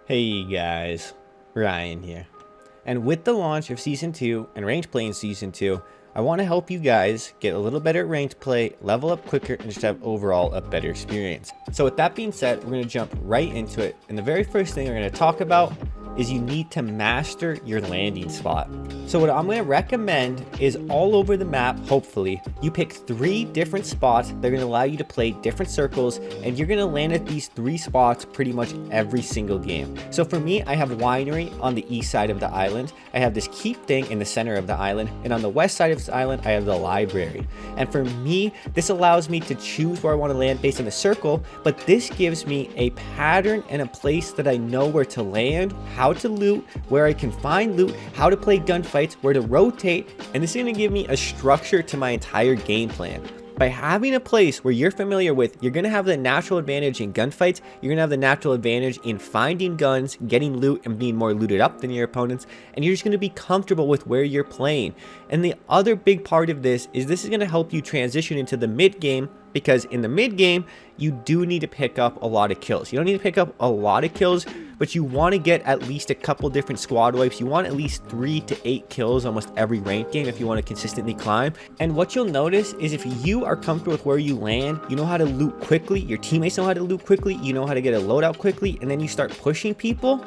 Hey guys, Ryan here. And with the launch of Season 2 and Range Play in Season 2, I want to help you guys get a little better at range play, level up quicker, and just have overall a better experience. So with that being said, we're going to jump right into it. And the very first thing we're going to talk about is you need to master your landing spot. So what I'm going to recommend is all over the map, hopefully, you pick 3 different spots that are going to allow you to play different circles, and you're going to land at these 3 spots pretty much every single game. So for me, I have Winery on the east side of the island, I have this keep thing in the center of the island, and on the west side of this island, I have the library. And for me, this allows me to choose where I want to land based on the circle, but this gives me a pattern and a place that I know where to land, how to loot, where I can find loot, how to play gunfights, where to rotate, and this is going to give me a structure to my entire game plan. By having a place where you're familiar with, you're going to have the natural advantage in gunfights, you're going to have the natural advantage in finding guns, getting loot, and being more looted up than your opponents, and you're just going to be comfortable with where you're playing. And the other big part of this is going to help you transition into the mid game, because in the mid game, you do need to pick up a lot of kills. You don't need to pick up a lot of kills, but you want to get at least a couple different squad wipes. You want at least 3 to 8 kills almost every ranked game if you want to consistently climb. And what you'll notice is if you are comfortable with where you land, you know how to loot quickly, your teammates know how to loot quickly, you know how to get a loadout quickly, and then you start pushing people,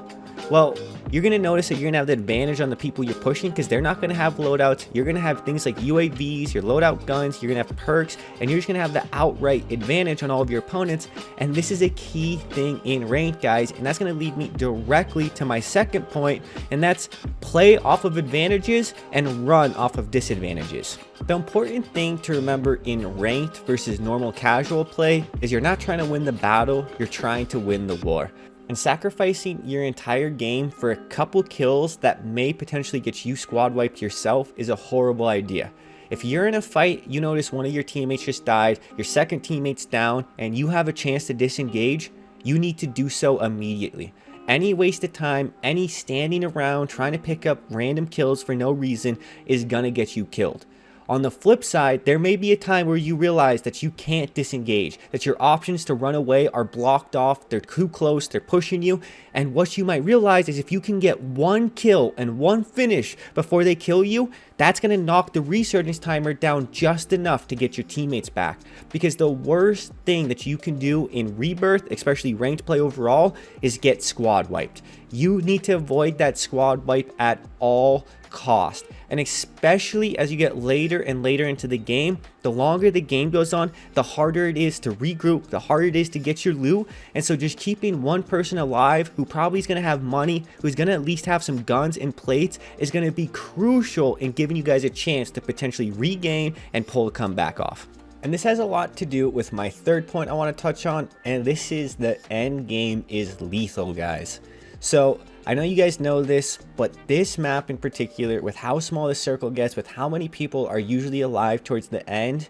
well, you're going to notice that you're going to have the advantage on the people you're pushing because they're not going to have loadouts. You're going to have things like UAVs, your loadout guns, you're going to have perks, and you're just going to have the outright advantage on all of your opponents. And this is a key thing in ranked, guys, and that's going to lead me directly to my second point, and that's play off of advantages and run off of disadvantages. The important thing to remember in ranked versus normal casual play is you're not trying to win the battle, you're trying to win the war. And sacrificing your entire game for a couple kills that may potentially get you squad wiped yourself is a horrible idea. If you're in a fight, you notice one of your teammates just died, your second teammate's down, and you have a chance to disengage, you need to do so immediately. Any waste of time, any standing around trying to pick up random kills for no reason is gonna get you killed. On the flip side, there may be a time where you realize that you can't disengage, that your options to run away are blocked off, they're too close, they're pushing you, and what you might realize is if you can get 1 kill and 1 finish before they kill you, that's going to knock the resurgence timer down just enough to get your teammates back. Because the worst thing that you can do in Rebirth, especially ranked play overall, is get squad wiped. You need to avoid that squad wipe at all cost, and especially as you get later and later into the game, the longer the game goes on, the harder it is to regroup, the harder it is to get your loot. And so just keeping one person alive who probably is going to have money, who's going to at least have some guns and plates, is going to be crucial in giving you guys a chance to potentially regain and pull a comeback off. And this has a lot to do with my third point I want to touch on, and this is the end game is lethal, guys. So I know you guys know this, but this map in particular, with how small the circle gets, with how many people are usually alive towards the end,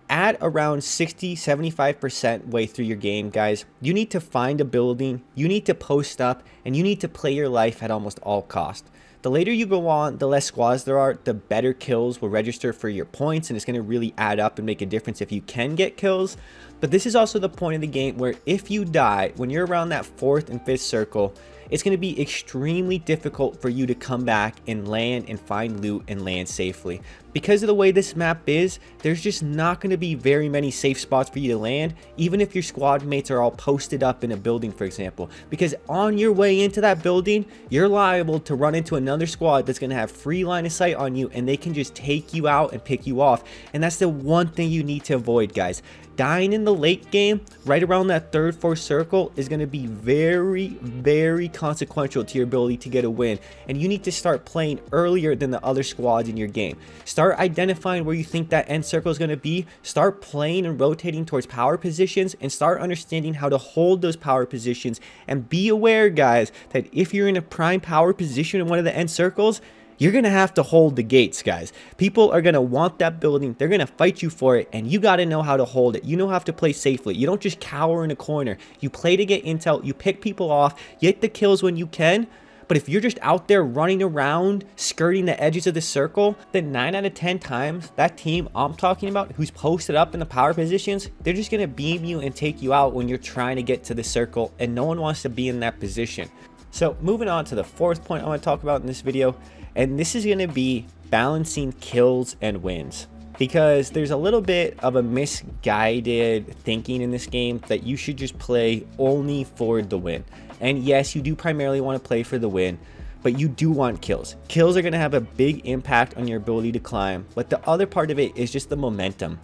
at around 60-75% way through your game, guys, you need to find a building, you need to post up, and you need to play your life at almost all cost. The later you go on, the less squads there are, the better kills will register for your points, and it's going to really add up and make a difference if you can get kills. But this is also the point of the game where if you die, when you're around that 4th and 5th circle, it's going to be extremely difficult for you to come back and land and find loot and land safely. Because of the way this map is, there's just not going to be very many safe spots for you to land, even if your squad mates are all posted up in a building, for example. Because on your way into that building, you're liable to run into another squad that's going to have free line of sight on you, and they can just take you out and pick you off. And that's the one thing you need to avoid, guys. Dying in the late game, right around that 3rd, 4th circle, is going to be very, very consequential to your ability to get a win. And you need to start playing earlier than the other squads in your game. Start identifying where you think that end circle is going to be. Start playing and rotating towards power positions, and start understanding how to hold those power positions. And be aware, guys, that if you're in a prime power position in one of the end circles, you're going to have to hold the gates, guys. People are going to want that building. They're going to fight you for it, and you got to know how to hold it. You know how to play safely. You don't just cower in a corner. You play to get intel. You pick people off. You get the kills when you can, But if you're just out there running around, skirting the edges of the circle, then 9 out of 10 times, that team I'm talking about who's posted up in the power positions, they're just going to beam you and take you out when you're trying to get to the circle, and no one wants to be in that position. So moving on to the fourth point I want to talk about in this video, and this is going to be balancing kills and wins. Because there's a little bit of a misguided thinking in this game that you should just play only for the win. And yes, you do primarily want to play for the win, but you do want kills. Kills are going to have a big impact on your ability to climb, but the other part of it is just the momentum.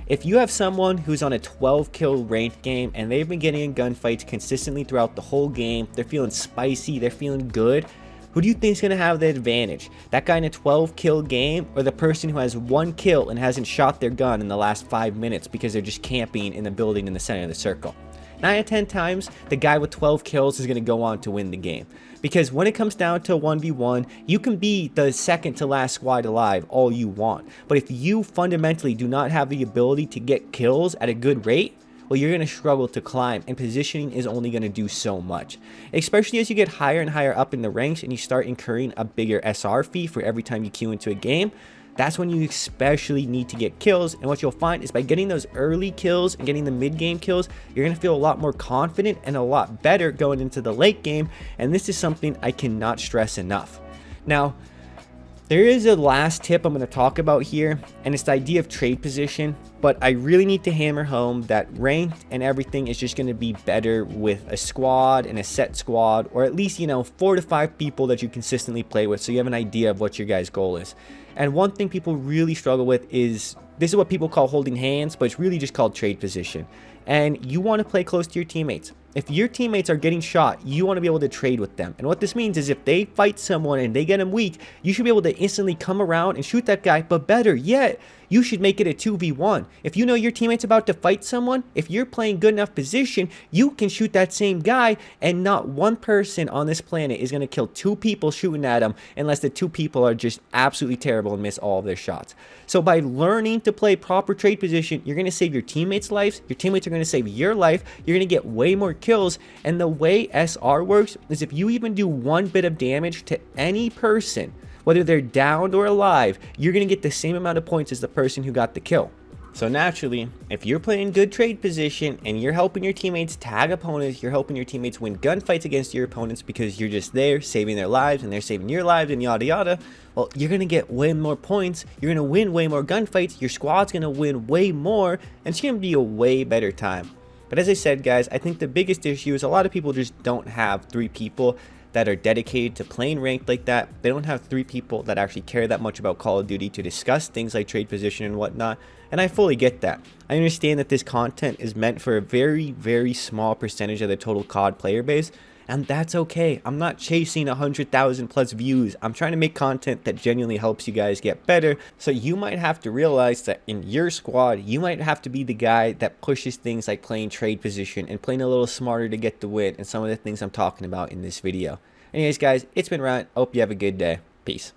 If you have someone who's on a 12 kill ranked game and they've been getting in gunfights consistently throughout the whole game, they're feeling spicy, they're feeling good, who do you think is going to have the advantage? That guy in a 12 kill game, or the person who has 1 kill and hasn't shot their gun in the last 5 minutes because they're just camping in the building in the center of the circle? 9 out of 10 times, the guy with 12 kills is going to go on to win the game. Because when it comes down to 1v1, you can be the second to last squad alive all you want. But if you fundamentally do not have the ability to get kills at a good rate, well, you're going to struggle to climb, and positioning is only going to do so much. Especially as you get higher and higher up in the ranks and you start incurring a bigger SR fee for every time you queue into a game. That's when you especially need to get kills, and what you'll find is by getting those early kills and getting the mid-game kills, you're going to feel a lot more confident and a lot better going into the late game, and this is something I cannot stress enough. Now, there is a last tip I'm going to talk about here, and it's the idea of trade position, but I really need to hammer home that ranked and everything is just going to be better with a squad and a set squad, or at least, 4 to 5 people that you consistently play with, so you have an idea of what your guys' goal is. And one thing people really struggle with is, this is what people call holding hands, but it's really just called trade position. And you want to play close to your teammates. If your teammates are getting shot, you want to be able to trade with them. And what this means is if they fight someone and they get them weak, you should be able to instantly come around and shoot that guy. But better yet, you should make it a 2v1. If you know your teammate's about to fight someone, if you're playing good enough position, you can shoot that same guy, and not one person on this planet is going to kill 2 people shooting at him unless the 2 people are just absolutely terrible and miss all of their shots. So by learning to play proper trade position, you're going to save your teammates' lives, your teammates are going to save your life, you're going to get way more kills, and the way SR works is if you even do 1 bit of damage to any person, whether they're downed or alive, you're going to get the same amount of points as the person who got the kill. So naturally, if you're playing good trade position and you're helping your teammates tag opponents, you're helping your teammates win gunfights against your opponents because you're just there saving their lives and they're saving your lives and yada yada, well, you're going to get way more points, you're going to win way more gunfights, your squad's going to win way more, and it's going to be a way better time. But as I said, guys, I think the biggest issue is a lot of people just don't have 3 people that are dedicated to playing ranked like that. They don't have 3 people that actually care that much about Call of Duty to discuss things like trade position and whatnot, and I fully get that. I understand that this content is meant for a very, very small percentage of the total COD player base, and that's okay. I'm not chasing 100,000 plus views. I'm trying to make content that genuinely helps you guys get better. So you might have to realize that in your squad, you might have to be the guy that pushes things like playing trade position and playing a little smarter to get the win, and some of the things I'm talking about in this video. Anyways, guys, it's been Ryan. I hope you have a good day. Peace.